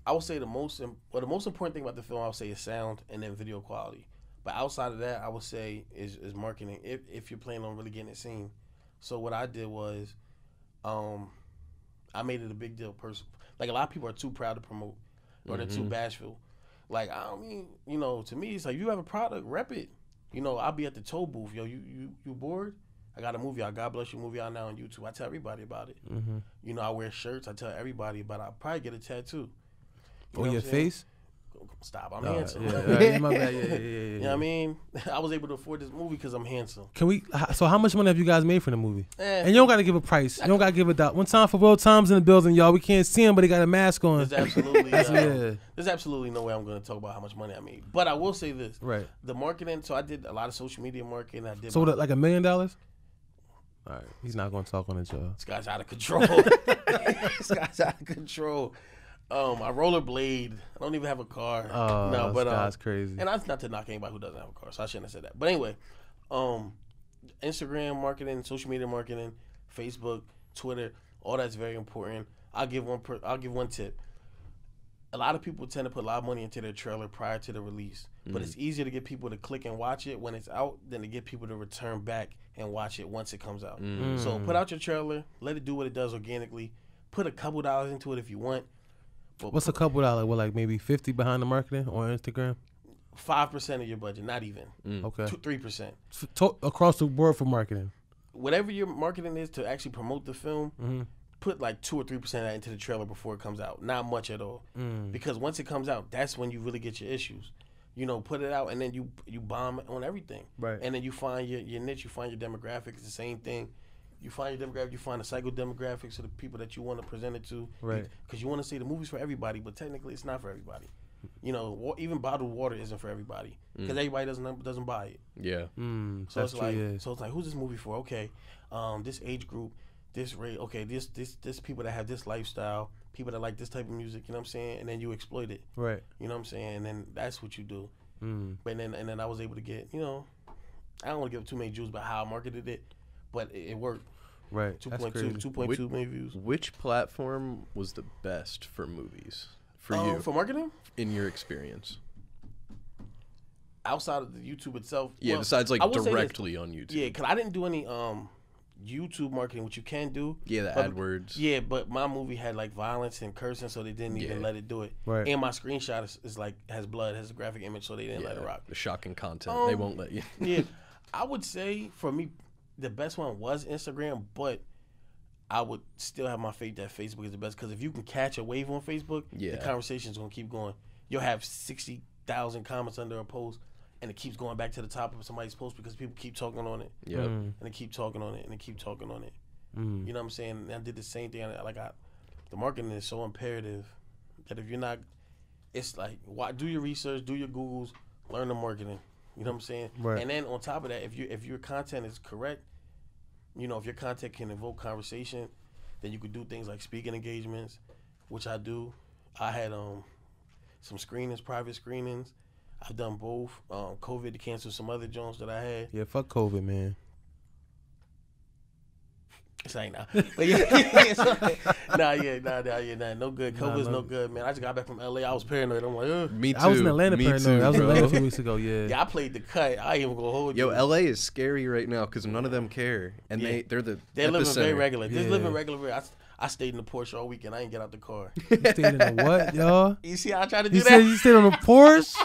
I would say the most important thing about the film, I would say, is sound and then video quality. But outside of that, I would say is marketing. If you're planning on really getting it seen. So what I did was, I made it a big deal. Like a lot of people are too proud to promote, or they're too bashful. Like I mean, to me, it's like you have a product, rep it. I'll be at the toll booth. Yo, you bored? I got a movie out. God bless you. Movie out now on YouTube. I tell everybody about it. Mm-hmm. I wear shirts. I tell everybody about it. I'll probably get a tattoo. On your face? Stop. I'm handsome. Yeah, my bad. Yeah. You know what I mean? I was able to afford this movie because I'm handsome. So how much money have you guys made for the movie? And you don't got to give a price. You don't got to give a doubt. One time for Will Tom's in the building, y'all. We can't see him, but he got a mask on. There's absolutely, there's absolutely no way I'm going to talk about how much money I made. But I will say this. Right. The marketing, so I did a lot of social media marketing. So like $1 million? All right. He's not going to talk on it, y'all. This guy's out of control. This guy's out of control. I rollerblade. I don't even have a car. Oh, no, but that's crazy. And that's not to knock anybody who doesn't have a car, so I shouldn't have said that. But anyway, Instagram marketing, social media marketing, Facebook, Twitter, all that's very important. I'll give one tip. A lot of people tend to put a lot of money into their trailer prior to the release, but it's easier to get people to click and watch it when it's out than to get people to return back and watch it once it comes out. So put out your trailer, let it do what it does organically. Put a couple dollars into it if you want. What's a couple dollars? What, like maybe 50 behind the marketing on Instagram? 5% of your budget, not even. Okay. 3%. Across the board for marketing. Whatever your marketing is to actually promote the film, put like 2 or 3% of that into the trailer before it comes out. Not much at all. Because once it comes out, that's when you really get your issues. Put it out and then you bomb on everything. Right. And then you find your niche, you find your demographic. It's the same thing. You find your demographic, you find the psycho demographics of the people that you want to present it to. Right. Because you want to say the movie's for everybody, but technically it's not for everybody. Even bottled water isn't for everybody because everybody doesn't buy it. Yeah. So it's like, who's this movie for? Okay, this age group, this rate. Okay, this people that have this lifestyle, people that like this type of music. You know what I'm saying? And then you exploit it. Right. You know what I'm saying? And then that's what you do. But then I was able to get. I don't want to give too many Jews about how I marketed it, but it worked. Right. 2.2 million views. Which platform was the best for movies for you? For marketing? In your experience. Outside of the YouTube itself? Yeah, besides like directly on YouTube. Yeah, because I didn't do any YouTube marketing, which you can do. Yeah, the AdWords. Yeah, but my movie had like violence and cursing, so they didn't even let it do it. Right. And my screenshot is like has blood, has a graphic image, so they didn't let it rock. The shocking content, they won't let you. Yeah, I would say for me, the best one was Instagram, but I would still have my faith that Facebook is the best because if you can catch a wave on Facebook, the conversation's gonna keep going. You'll have 60,000 comments under a post, and it keeps going back to the top of somebody's post because people keep talking on it. Yeah, and they keep talking on it, and they keep talking on it. You know what I'm saying? And I did the same thing. The marketing is so imperative that if you're not, it's like do your research, do your Googles, learn the marketing. You know what I'm saying? Right. And then on top of that, if your content is correct, if your content can evoke conversation, then you could do things like speaking engagements, which I do. I had some screenings, private screenings. I've done both. COVID to cancel some other joints that I had. Yeah, fuck COVID, man. It's ain't nah. But no good. COVID's no good, man. I just got back from LA. I was paranoid. I'm like, ugh. Me too. I was in Atlanta paranoid. Too, I was in Atlanta a few weeks ago, yeah. Yeah, I played the cut. I ain't even gonna hold you. Yo, LA is scary right now because none of them care. And they're living very regular. Yeah. They're living regular. I stayed in the Porsche all weekend. I ain't get out the car. You stayed in the what, y'all? You see how I tried to do that? Said you stayed on the Porsche?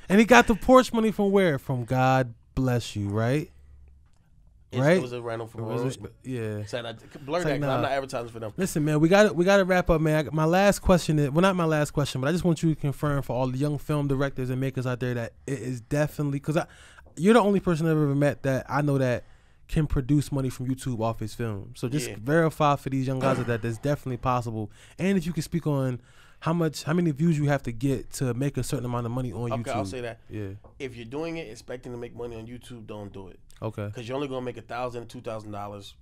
And he got the Porsche money from where? From God Bless You, right? It was a rental for yeah. Said I blur that because I'm not advertising for them. Listen, man, we got to wrap up, man. My last question is, well, not my last question, but I just want you to confirm for all the young film directors and makers out there that it is definitely, because you're the only person I've ever met that I know that can produce money from YouTube off his film. So just verify for these young guys that that's definitely possible. And if you can speak on how many views you have to get to make a certain amount of money on YouTube. Okay, I'll say that. Yeah. If you're doing it expecting to make money on YouTube, don't do it. Okay. Because you're only gonna make $1,000 to $2,000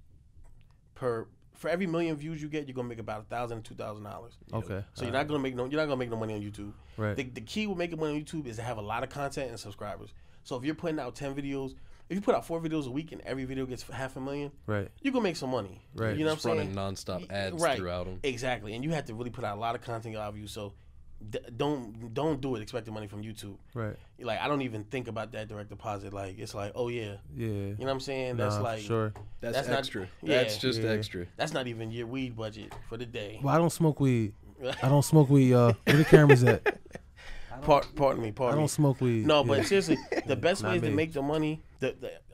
per. For every million views you get, you're gonna make about $1,000 to $2,000. Okay. So you're not gonna make no money on YouTube. Right. The key with making money on YouTube is to have a lot of content and subscribers. So if you're putting out 10 videos, if you put out 4 videos a week and every video gets 500,000, right, you're gonna make some money. Right. You know Just what I'm saying? running nonstop ads throughout them. Exactly. And you have to really put out a lot of content out of you. So don't do it expecting money from YouTube. right. Like I don't even think about that direct deposit. Like it's like, oh yeah. Yeah. You know what I'm saying? Nah, That's like sure. That's not- extra. yeah. That's just extra. That's not even your weed budget for the day. Well, I don't smoke weed. I don't smoke weed. Where the cameras at? Pardon me. I don't smoke weed. No, yeah. but seriously, the best Not way to me. make the money.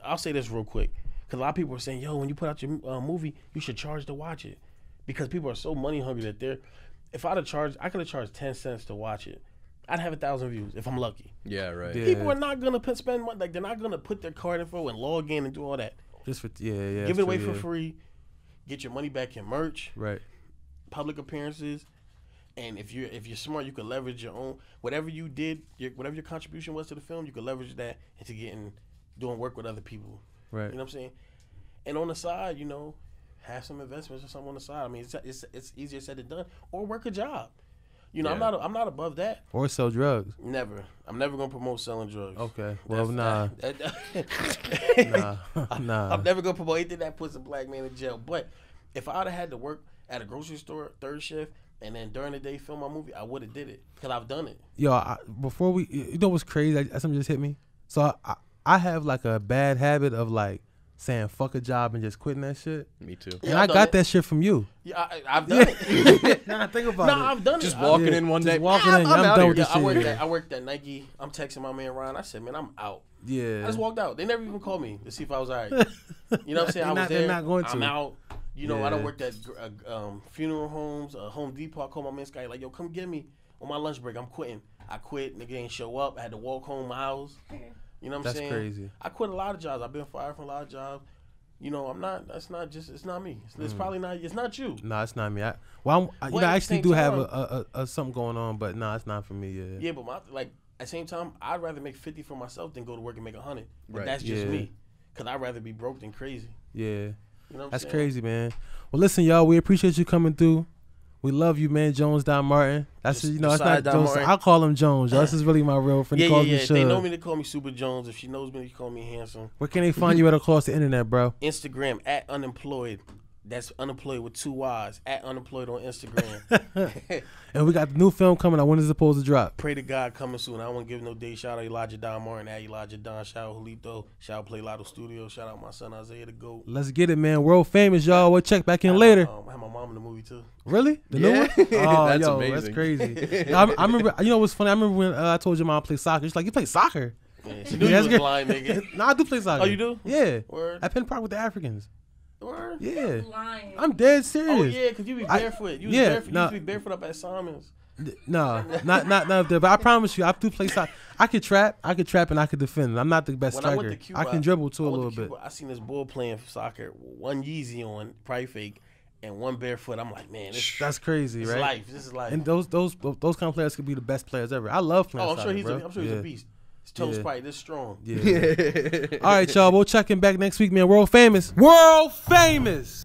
I'll say this real quick, because a lot of people are saying, "Yo, when you put out your movie, you should charge to watch it," because people are so money hungry that they're. If I could have charged 10 cents to watch it. I'd have 1,000 views if I'm lucky. Yeah, right. Yeah. People are not gonna spend money. Like they're not gonna put their card info and log in and do all that. Just for Give it away for free. Get your money back in merch, Right. public appearances, and if you're smart, you can leverage your own whatever you did, whatever your contribution was to the film. You can leverage that into doing work with other people. Right. You know what I'm saying? And on the side, have some investments or something on the side. I mean, it's easier said than done. Or work a job. Yeah. I'm not above that. Or sell drugs. Never. I'm never gonna promote selling drugs. Okay. Well, nah. Nah. I'm never gonna promote anything that puts a black man in jail. But if I'd have had to work at a grocery store, third shift, and then during the day film my movie, I would have did it because I've done it. Yo, before you know what's crazy? Something just hit me. So I have like a bad habit of like saying fuck a job and just quitting that shit. Me too. And I got that shit from you. Yeah, I've done it. Nah, think about it. I've done Just it. walking in one day. Just walking in. I'm outta done with here. this shit. I worked at Nike. I'm texting my man Ryan. I said, man, I'm out. Yeah. I just walked out. They never even called me to see if I was all right. You know what I'm saying? I was They're there. not going I'm to. out. I Yeah. done worked at funeral homes, Home Depot. I called my man Sky, like, yo, come get me on my lunch break. I'm quitting. I quit. Nigga ain't show up. I had to walk home miles. You know what I'm saying? That's crazy. I quit a lot of jobs. I've been fired from a lot of jobs. I'm not. That's not just. It's not me. It's probably not. It's not you. Nah, it's not me. I But at the actually same do have time- a something going on, but nah, it's not for me. Yeah. Yeah, but at the same time, I'd rather make 50 for myself than go to work and make 100. But Right. that's just Yeah. me, cause I'd rather be broke than crazy. Yeah. You know what I'm That's saying? crazy, man. Well, listen, y'all. We appreciate you coming through. We love you, man. Jones DonMartin. That's it's not Josiah Jones. DonMartin. I call him Jones. Y'all. This is really my real friend. He calls me If they Shug. know me, they call me Super Jones. If she knows me, they call me Handsome. Where can they find you at across the internet, bro? Instagram at unemployed. That's unemployed with 2 Y's. At unemployed on Instagram. And we got the new film coming out. When is it supposed to drop? Pray to God coming soon. I don't want to give no date. Shout out Elijah DonMartin. At Elijah Don. Shout out Julito. Shout out Play Lotto Studio. Shout out my son Isaiah the GOAT. Let's get it, man. World famous, y'all. We'll check back in later. I had my mom in the movie too. Really? The new Yeah. one? Oh, That's yo, amazing. That's crazy. I remember. You know what's funny? I remember when I told your mom I play soccer. She's like, "You play soccer?" Yeah, she knew you that's was good. blind, nigga. No, I do play soccer. Oh, you do? Yeah. Word. At Penn Park with the Africans. Word. Yeah. Lying. I'm dead serious. Oh yeah, cause you be barefoot. You was yeah, barefoot. You nah. used to be barefoot up at Simon's. No, not up there. But I promise you, I do play soccer. I could trap, and I could defend. I'm not the best When I went striker. to Cuba, I can dribble too I a went little to bit. Cuba, I seen this boy playing soccer, one Yeezy on, probably fake, and one barefoot. I'm like, man, this That's crazy, is right? life. This is life. And those kind of players could be the best players ever. I love playing Oh, I'm soccer, sure he's bro. a beast. His toes Yeah. probably this strong. Yeah. All right, y'all. We'll check in back next week, man. World famous. World famous.